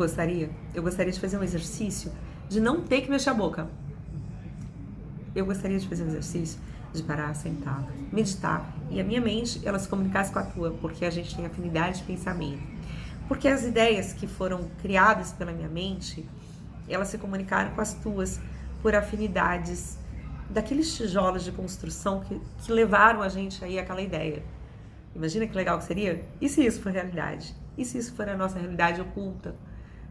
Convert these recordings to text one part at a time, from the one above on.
gostaria? Eu gostaria de fazer um exercício de não ter que mexer a boca. Eu gostaria de fazer um exercício de parar, sentar, meditar e a minha mente, ela se comunicasse com a tua, porque a gente tem afinidade de pensamento. Porque as ideias que foram criadas pela minha mente, elas se comunicaram com as tuas por afinidades daqueles tijolos de construção que levaram a gente aí àquela ideia. Imagina que legal que seria? E se isso for realidade? E se isso for a nossa realidade oculta?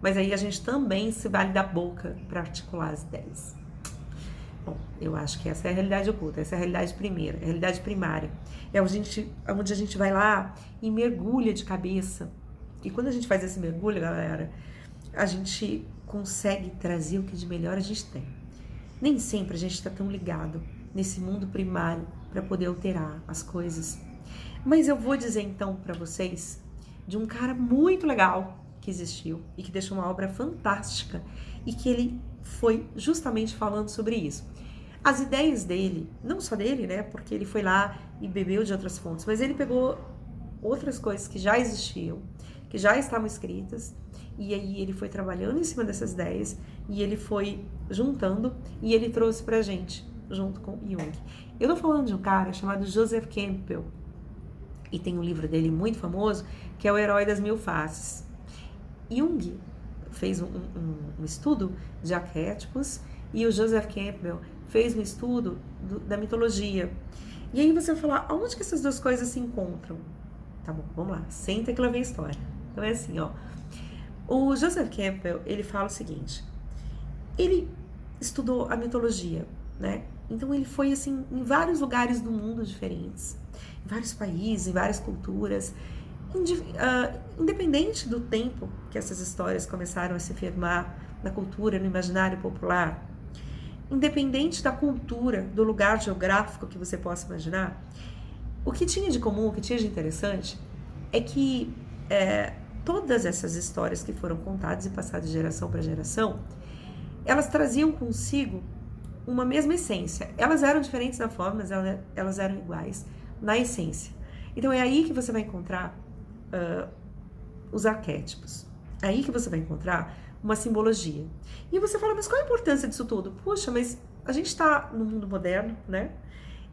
Mas aí a gente também se vale da boca para articular as ideias. Bom, eu acho que essa é a realidade oculta, essa é a realidade primeira, a realidade primária. É onde a gente vai lá e mergulha de cabeça. E quando a gente faz esse mergulho, galera, a gente consegue trazer o que de melhor a gente tem. Nem sempre a gente está tão ligado nesse mundo primário para poder alterar as coisas. Mas eu vou dizer então para vocês de um cara muito legal que existiu e que deixou uma obra fantástica e que ele foi justamente falando sobre isso. As ideias dele, não só dele, né, porque ele foi lá e bebeu de outras fontes, mas ele pegou outras coisas que já existiam, que já estavam escritas, e aí ele foi trabalhando em cima dessas ideias e ele foi juntando e ele trouxe pra gente, junto com Jung. Eu tô falando de um cara chamado Joseph Campbell, e tem um livro dele muito famoso, que é O Herói das Mil Faces. Jung fez um estudo de arquétipos e o Joseph Campbell fez um estudo da mitologia. E aí você vai falar, aonde que essas duas coisas se encontram? Tá bom, vamos lá, senta que lá vem a história. Então é assim, ó. O Joseph Campbell, ele fala o seguinte, ele estudou a mitologia, né? Então ele foi assim em vários lugares do mundo diferentes, em vários países, em várias culturas, independente do tempo que essas histórias começaram a se firmar na cultura, no imaginário popular, independente da cultura, do lugar geográfico que você possa imaginar, o que tinha de comum, o que tinha de interessante é que todas essas histórias que foram contadas e passadas de geração para geração, elas traziam consigo uma mesma essência. Elas eram diferentes na forma, mas elas eram iguais na essência. Então é aí que você vai encontrar os arquétipos. É aí que você vai encontrar uma simbologia. E você fala, mas qual a importância disso tudo? Puxa, mas a gente está no mundo moderno, né?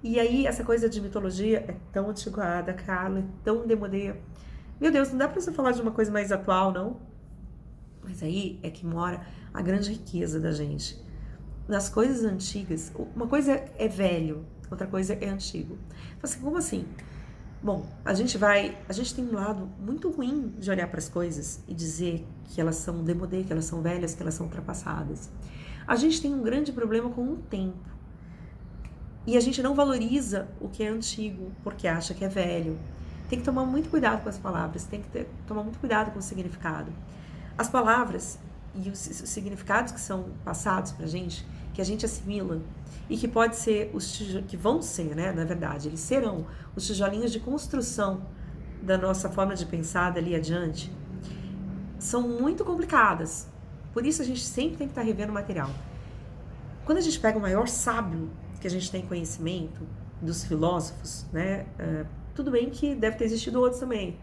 E aí essa coisa de mitologia é tão antiquada, Carla, é tão demodê. Meu Deus, não dá pra você falar de uma coisa mais atual, não? Mas aí é que mora a grande riqueza da gente. Nas coisas antigas, uma coisa é velho, outra coisa é antigo. Assim, como assim? Bom, a gente tem um lado muito ruim de olhar para as coisas e dizer que elas são demodê, que elas são velhas, que elas são ultrapassadas. A gente tem um grande problema com o tempo. E a gente não valoriza o que é antigo porque acha que é velho. Tem que tomar muito cuidado com as palavras, tem que tomar muito cuidado com o significado. As palavras e os significados que são passados pra gente, que a gente assimila e que pode ser que vão ser, né, na verdade, eles serão os tijolinhos de construção da nossa forma de pensar dali adiante, são muito complicadas. Por isso a gente sempre tem que estar revendo o material. Quando a gente pega o maior sábio que a gente tem conhecimento dos filósofos, né, tudo bem que deve ter existido outros também,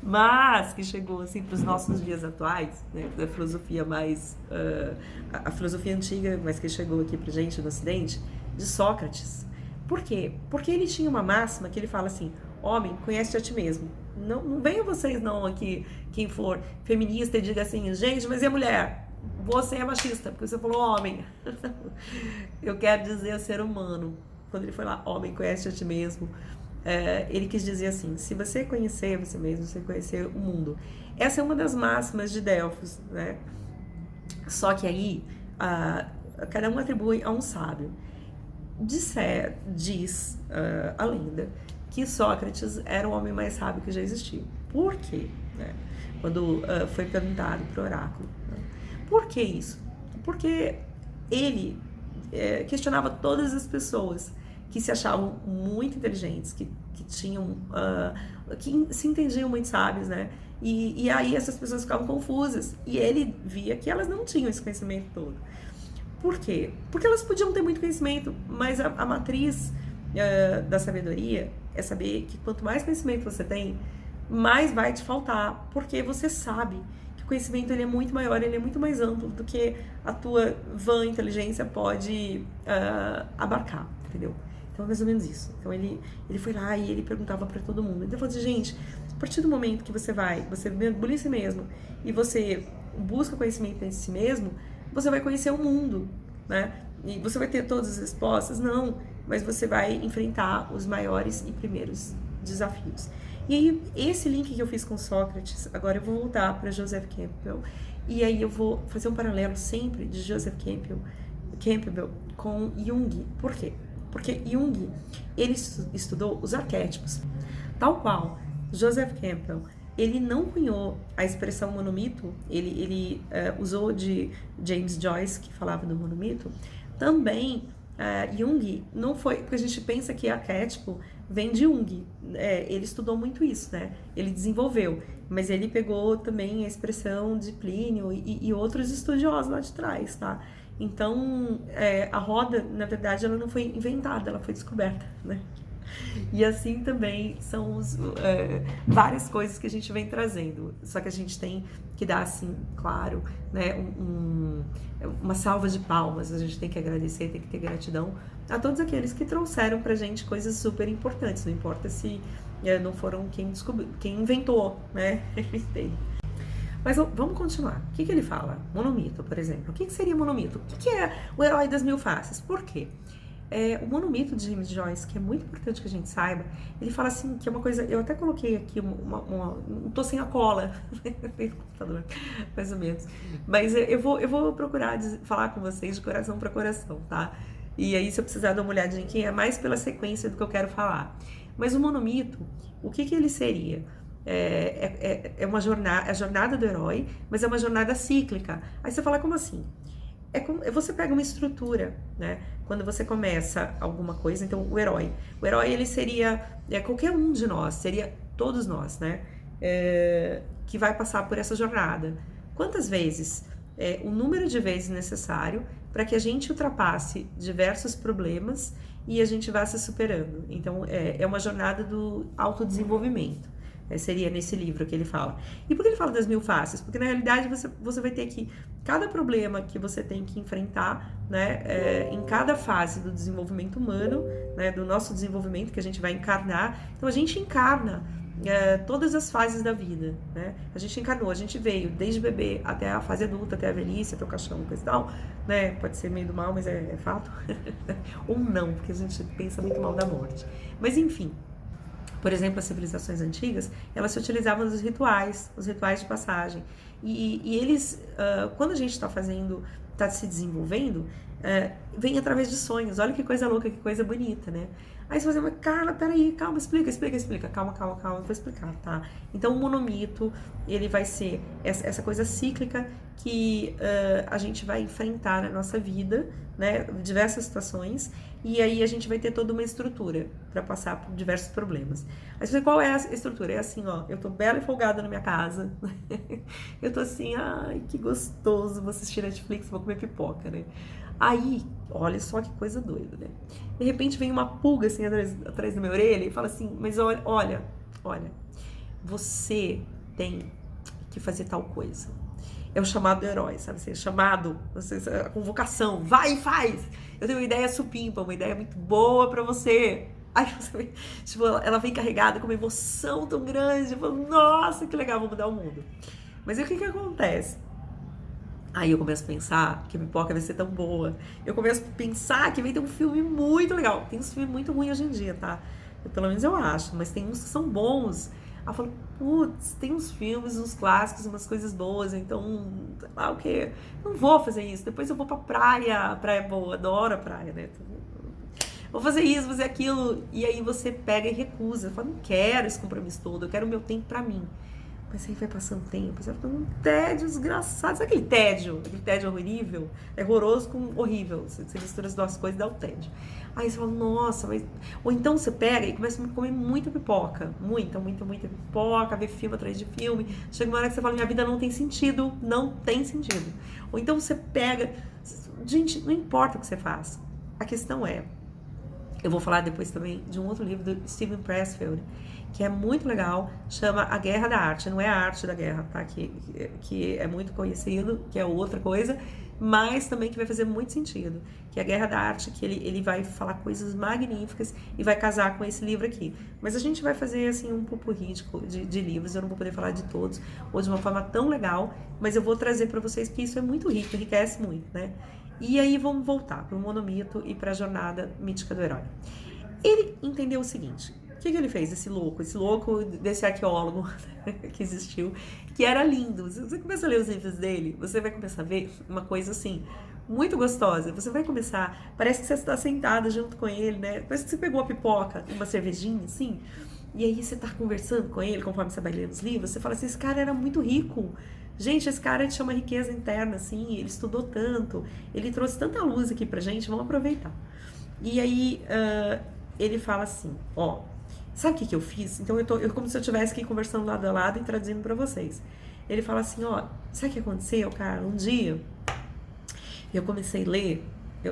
mas que chegou assim para os nossos dias atuais, né, da filosofia mais a filosofia antiga, mas que chegou aqui pra gente no Ocidente, de Sócrates. Por quê? Porque ele tinha uma máxima que ele fala assim: homem, conhece a ti mesmo. Não venham vocês não aqui, quem for feminista, e diga assim, gente, mas e a mulher? Você é machista, porque você falou homem. Eu quero dizer o ser humano. Quando ele foi lá, homem, conhece a ti mesmo, ele quis dizer assim, se você conhecer você mesmo, você conhecer o mundo. Essa é uma das máximas de Delfos, né? Só que aí, cada um atribui a um sábio. Diz a lenda que Sócrates era o homem mais sábio que já existiu. Por quê? Né? Quando foi perguntado para o oráculo. Né? Por que isso? Porque ele questionava todas as pessoas que se achavam muito inteligentes, que tinham, que se entendiam muito sábios, né? E aí essas pessoas ficavam confusas. E ele via que elas não tinham esse conhecimento todo. Por quê? Porque elas podiam ter muito conhecimento, mas a matriz da sabedoria é saber que quanto mais conhecimento você tem, mais vai te faltar, porque você sabe que que o conhecimento ele é muito maior, ele é muito mais amplo do que a tua vã inteligência pode abarcar, entendeu? Então é mais ou menos isso. Então ele foi lá e ele perguntava para todo mundo. Então ele falou assim, gente, a partir do momento que você mergulha em si mesmo e você busca conhecimento em si mesmo, você vai conhecer o mundo, né? E você vai ter todas as respostas? Não, mas você vai enfrentar os maiores e primeiros desafios. E aí, esse link que eu fiz com Sócrates, agora eu vou voltar para Joseph Campbell, e aí eu vou fazer um paralelo sempre de Joseph Campbell com Jung. Por quê? Porque Jung, ele estudou os arquétipos. Tal qual Joseph Campbell, ele não cunhou a expressão monomito, ele usou de James Joyce, que falava do monomito. Também Jung não foi, porque a gente pensa que arquétipo vem de Jung, ele estudou muito isso, né? Ele desenvolveu, mas ele pegou também a expressão de Plínio e outros estudiosos lá de trás, tá? Então, a roda, na verdade, ela não foi inventada, ela foi descoberta, né? E assim também são várias coisas que a gente vem trazendo. Só que a gente tem que dar, assim, claro, né, uma salva de palmas. A gente tem que agradecer, tem que ter gratidão a todos aqueles que trouxeram pra gente coisas super importantes. Não importa se não foram quem inventou, né? Mas vamos continuar. O que ele fala? Monomito, por exemplo. O que seria monomito? O que é o herói das mil faces? Por quê? O monomito de James Joyce, que é muito importante que a gente saiba, ele fala assim, que é uma coisa, eu até coloquei aqui não tô sem a cola, no computador, mais ou menos, mas eu vou procurar falar com vocês de coração para coração, tá? E aí, se eu precisar dar uma olhadinha aqui, é mais pela sequência do que eu quero falar. Mas o monomito, o que ele seria? É uma jornada, a jornada do herói, mas é uma jornada cíclica. Aí você fala, como assim? Você pega uma estrutura, né? Quando você começa alguma coisa, então o herói ele seria qualquer um de nós, seria todos nós, né? Que vai passar por essa jornada. Quantas vezes? O número de vezes necessário para que a gente ultrapasse diversos problemas e a gente vá se superando. Então, é uma jornada do autodesenvolvimento. Seria nesse livro que ele fala. E por que ele fala das mil faces? Porque na realidade você vai ter que, cada problema que você tem que enfrentar, né, em cada fase do desenvolvimento humano, né, do nosso desenvolvimento que a gente vai encarnar. Então a gente encarna todas as fases da vida, né? A gente encarnou, a gente veio desde bebê até a fase adulta, até a velhice, até o caixão, coisa e tal, né? Pode ser meio do mal, mas é fato. Ou não, porque a gente pensa muito mal da morte. Mas enfim. Por exemplo, as civilizações antigas, elas se utilizavam dos rituais, os rituais de passagem. E eles, quando a gente está se desenvolvendo, vem através de sonhos. Olha que coisa louca, que coisa bonita, né? Aí você vai dizer, Carla, peraí, calma, explica. Calma, eu vou explicar, tá? Então, o monomito, ele vai ser essa coisa cíclica que a gente vai enfrentar na nossa vida, né? Diversas situações. E aí a gente vai ter toda uma estrutura para passar por diversos problemas. Aí você, qual é a estrutura? É assim, ó, eu tô bela e folgada na minha casa. Eu tô assim, ai, que gostoso, vou assistir Netflix, vou comer pipoca, né? Aí, olha só que coisa doida, né? De repente vem uma pulga assim atrás da minha orelha e fala assim, mas olha, você tem que fazer tal coisa. É o chamado do herói, sabe? Assim, chamado, a convocação, vai e faz! Eu tenho uma ideia supimpa, uma ideia muito boa pra você. Aí você, tipo, ela vem carregada com uma emoção tão grande, eu falo, nossa, que legal, vou mudar o mundo. Mas aí o que acontece? Aí eu começo a pensar que a pipoca vai ser tão boa. Eu começo a pensar que vai ter um filme muito legal. Tem uns filmes muito ruins hoje em dia, tá? Pelo menos eu acho, mas tem uns que são bons. Aí eu falo, putz, tem uns filmes, uns clássicos, umas coisas boas, então, sei lá o quê? Não vou fazer isso. Depois eu vou pra praia é boa, adoro a praia, né? Vou fazer isso, fazer aquilo. E aí você pega e recusa. Fala, não quero esse compromisso todo, eu quero o meu tempo pra mim. Mas aí vai passando tempo, você vai ficando um tédio desgraçado. Sabe aquele tédio? Aquele tédio horrível? É horroroso com horrível. Você mistura as duas coisas e dá o tédio. Aí você fala, nossa, mas... Ou então você pega e começa a comer muita pipoca. Muita pipoca, ver filme atrás de filme. Chega uma hora que você fala, minha vida não tem sentido. Não tem sentido. Ou então você pega... Gente, não importa o que você faça. A questão é... Eu vou falar depois também de um outro livro do Steven Pressfield, que é muito legal, chama A Guerra da Arte. Não é a arte da guerra, tá? Que é muito conhecido, que é outra coisa, mas também que vai fazer muito sentido. Que é a Guerra da Arte, que ele vai falar coisas magníficas e vai casar com esse livro aqui. Mas a gente vai fazer, assim, um popurrí de livros, eu não vou poder falar de todos, ou de uma forma tão legal, mas eu vou trazer para vocês, porque isso é muito rico, enriquece muito, né? E aí vamos voltar para o monomito e para a jornada mítica do herói. Ele entendeu o seguinte: o que ele fez? Esse louco desse arqueólogo que existiu, que era lindo. Se você começa a ler os livros dele, você vai começar a ver uma coisa assim, muito gostosa. Você vai começar, parece que você está sentada junto com ele, né? Parece que você pegou a pipoca, uma cervejinha, assim, e aí você está conversando com ele, conforme você vai lendo os livros, você fala assim, esse cara era muito rico. Gente, esse cara chama riqueza interna, assim, ele estudou tanto, ele trouxe tanta luz aqui pra gente, vamos aproveitar. E aí, ele fala assim, ó, sabe o que eu fiz? Então, eu como se eu estivesse aqui conversando lado a lado e traduzindo pra vocês. Ele fala assim, ó, sabe o que aconteceu, cara? Um dia, eu comecei a ler,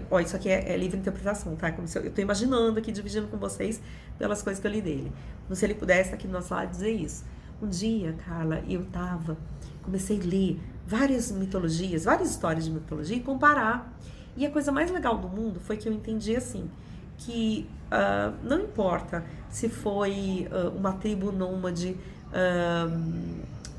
ó, isso aqui é livre interpretação, tá? Como se eu tô imaginando aqui, dividindo com vocês pelas coisas que eu li dele. Como se ele pudesse estar aqui do nosso lado dizer isso. Um dia, Carla, comecei a ler várias mitologias, várias histórias de mitologia e comparar. E a coisa mais legal do mundo foi que eu entendi assim, que não importa se foi uma tribo nômade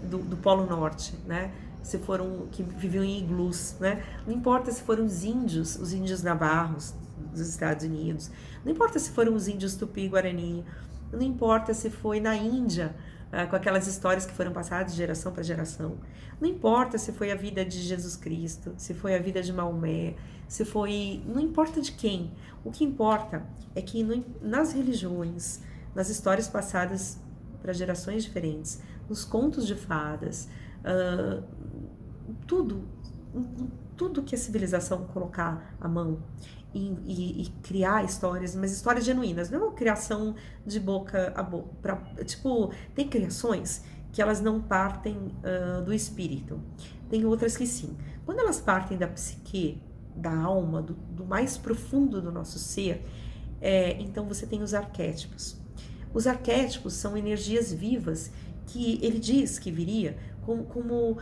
do Polo Norte, né? Se foram que viviam em iglus, né? Não importa se foram os índios navarros dos Estados Unidos, não importa se foram os índios tupi-guarani, não importa se foi na Índia, com aquelas histórias que foram passadas de geração para geração. Não importa se foi a vida de Jesus Cristo, se foi a vida de Maomé, se foi... Não importa de quem. O que importa é que nas religiões, nas histórias passadas para gerações diferentes, nos contos de fadas, tudo que a civilização colocar à mão e criar histórias, mas histórias genuínas, não é uma criação de boca a boca. Tipo, tem criações que elas não partem do espírito, tem outras que sim. Quando elas partem da psique, da alma, do mais profundo do nosso ser, então você tem os arquétipos. Os arquétipos são energias vivas que ele diz que viria como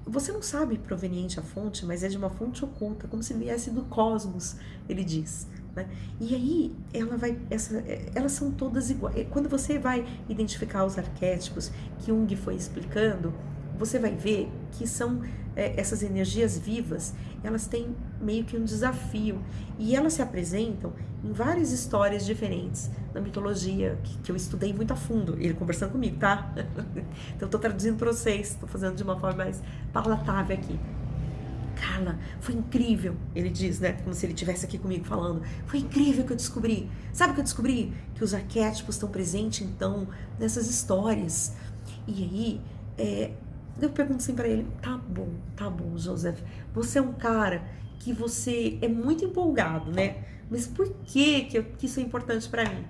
você não sabe proveniente a fonte, mas é de uma fonte oculta, como se viesse do cosmos, ele diz. Né? E aí, elas são todas iguais. Quando você vai identificar os arquétipos que Jung foi explicando, você vai ver que são essas energias vivas, elas têm meio que um desafio. E elas se apresentam em várias histórias diferentes na mitologia, que eu estudei muito a fundo, ele conversando comigo, tá? Então eu tô traduzindo para vocês, tô fazendo de uma forma mais palatável aqui. Carla, foi incrível, ele diz, né? Como se ele estivesse aqui comigo falando. Foi incrível que eu descobri. Sabe o que eu descobri? Que os arquétipos estão presentes, então, nessas histórias. E aí, eu pergunto assim pra ele, tá bom, Joseph, você é um cara que você é muito empolgado, né? Mas por que isso é importante pra mim?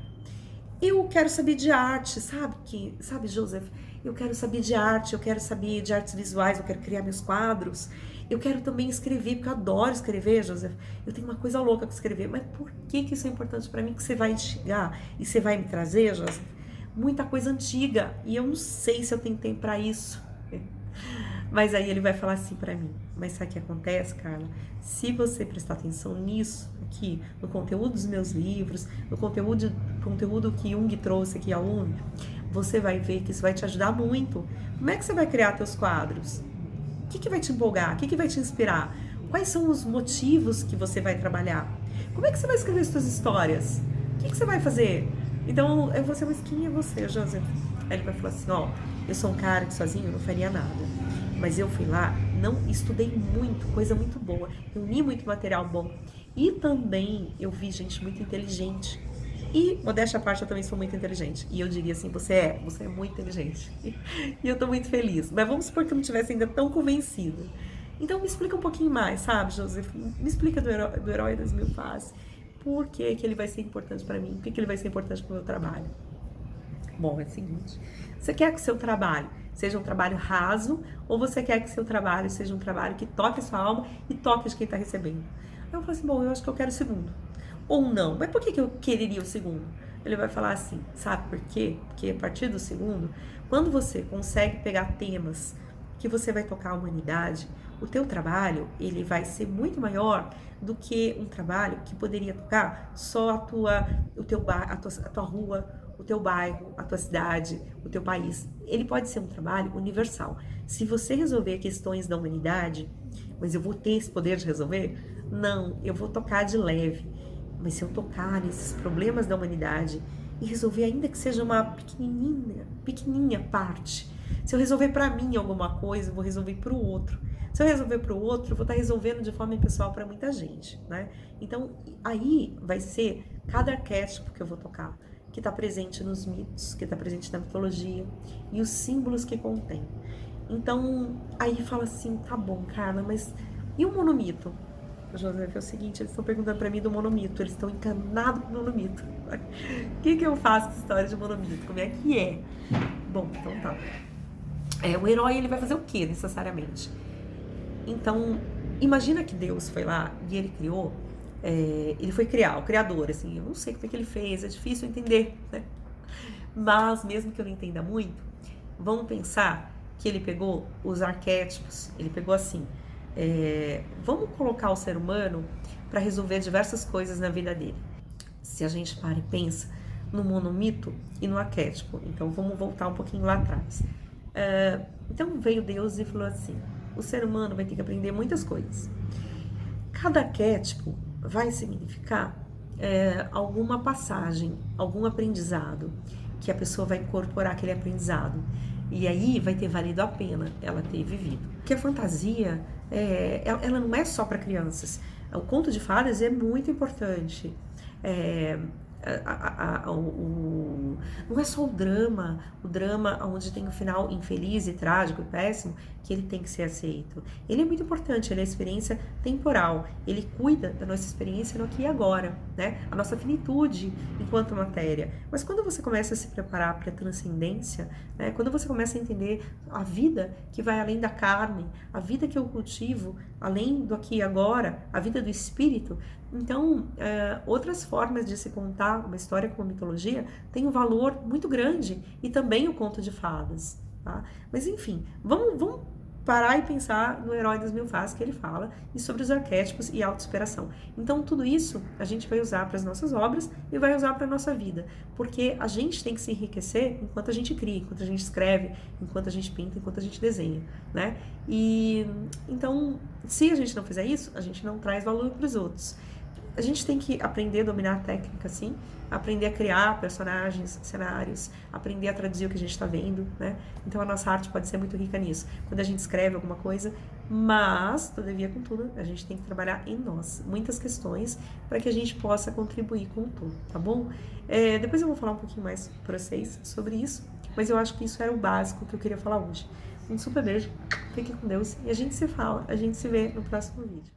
Eu quero saber de arte, sabe, Joseph? Eu quero saber de arte, eu quero saber de artes visuais, eu quero criar meus quadros. Eu quero também escrever, porque eu adoro escrever, Joseph. Eu tenho uma coisa louca com escrever. Mas por que isso é importante pra mim? Que você vai instigar e você vai me trazer, Joseph? Muita coisa antiga. E eu não sei se eu tenho tempo pra isso. Mas aí ele vai falar assim pra mim, mas sabe o que acontece, Carla? Se você prestar atenção nisso, aqui, no conteúdo dos meus livros, no conteúdo que Jung trouxe aqui ao Uni, você vai ver que isso vai te ajudar muito. Como é que você vai criar teus quadros? O que vai te empolgar? O que vai te inspirar? Quais são os motivos que você vai trabalhar? Como é que você vai escrever as suas histórias? O que você vai fazer? Então, eu vou ser, mas quem é você, Joseph? Aí ele vai falar assim, ó, eu sou um cara que sozinho não faria nada. Mas eu fui lá, não estudei muito, coisa muito boa, reuni muito material bom. E também eu vi gente muito inteligente. E, modéstia à parte, eu também sou muito inteligente. E eu diria assim, você é muito inteligente. E eu tô muito feliz. Mas vamos supor que eu não estivesse ainda tão convencida. Então me explica um pouquinho mais, sabe, Joseph? Me explica do herói das mil faces. Por que ele vai ser importante pra mim? Por que ele vai ser importante pro meu trabalho? Bom, é o seguinte, você quer que o seu trabalho seja um trabalho raso ou você quer que o seu trabalho seja um trabalho que toque a sua alma e toque de quem está recebendo? Aí eu falei assim, bom, eu acho que eu quero o segundo. ou não. Mas por que eu quereria o segundo? Ele vai falar assim, sabe por quê? Porque a partir do segundo, quando você consegue pegar temas que você vai tocar a humanidade, o teu trabalho, ele vai ser muito maior do que um trabalho que poderia tocar só a tua rua, o teu bairro, a tua cidade, o teu país. Ele pode ser um trabalho universal. Se você resolver questões da humanidade, mas eu vou ter esse poder de resolver? Não, eu vou tocar de leve. Mas se eu tocar nesses problemas da humanidade e resolver, ainda que seja uma pequenininha parte, se eu resolver para mim alguma coisa, eu vou resolver para o outro. Se eu resolver para o outro, eu vou estar resolvendo de forma pessoal para muita gente, né? Então, aí vai ser cada arquétipo que eu vou tocar, que está presente nos mitos, que está presente na mitologia e os símbolos que contém. Então, aí fala assim, tá bom, Carla, mas e o monomito? José, é o seguinte, eles estão perguntando para mim do monomito, eles estão encanados com o monomito. O que eu faço com essa história de monomito? Como é que é? Bom, então tá. O herói, ele vai fazer o quê, necessariamente? Então, imagina que Deus foi lá e ele criou, ele foi criar, o criador, assim, eu não sei como é que ele fez, é difícil entender, né? Mas, mesmo que eu não entenda muito, vamos pensar que ele pegou os arquétipos, ele pegou assim, vamos colocar o ser humano para resolver diversas coisas na vida dele. Se a gente para e pensa no monomito e no arquétipo, então vamos voltar um pouquinho lá atrás. Então veio Deus e falou assim, o ser humano vai ter que aprender muitas coisas. Cada arquétipo vai significar alguma passagem, algum aprendizado, que a pessoa vai incorporar aquele aprendizado. E aí vai ter valido a pena ela ter vivido. Porque a fantasia, ela não é só para crianças. O conto de fadas é muito importante. Não é só o drama onde tem um final infeliz e trágico e péssimo, que ele tem que ser aceito. Ele é muito importante, ele é experiência temporal, ele cuida da nossa experiência no aqui e agora, né? A nossa finitude enquanto matéria. Mas quando você começa a se preparar para a transcendência, né? Quando você começa a entender a vida que vai além da carne, a vida que eu cultivo, além do aqui e agora, a vida do espírito, então, outras formas de se contar uma história como mitologia tem um valor muito grande, e também o conto de fadas, tá? Mas enfim, vamos parar e pensar no Herói das Mil Faces que ele fala, e sobre os arquétipos e autossuperação. Então, tudo isso a gente vai usar para as nossas obras e vai usar para a nossa vida, porque a gente tem que se enriquecer enquanto a gente cria, enquanto a gente escreve, enquanto a gente pinta, enquanto a gente desenha, né? E então, se a gente não fizer isso, a gente não traz valor para os outros. A gente tem que aprender a dominar a técnica, sim, aprender a criar personagens, cenários, aprender a traduzir o que a gente está vendo, né? Então a nossa arte pode ser muito rica nisso, quando a gente escreve alguma coisa, mas, todavia, contudo, a gente tem que trabalhar em nós, muitas questões, para que a gente possa contribuir com o todo, tá bom? Depois eu vou falar um pouquinho mais para vocês sobre isso, mas eu acho que isso era o básico que eu queria falar hoje. Um super beijo, fique com Deus, e a gente se fala, a gente se vê no próximo vídeo.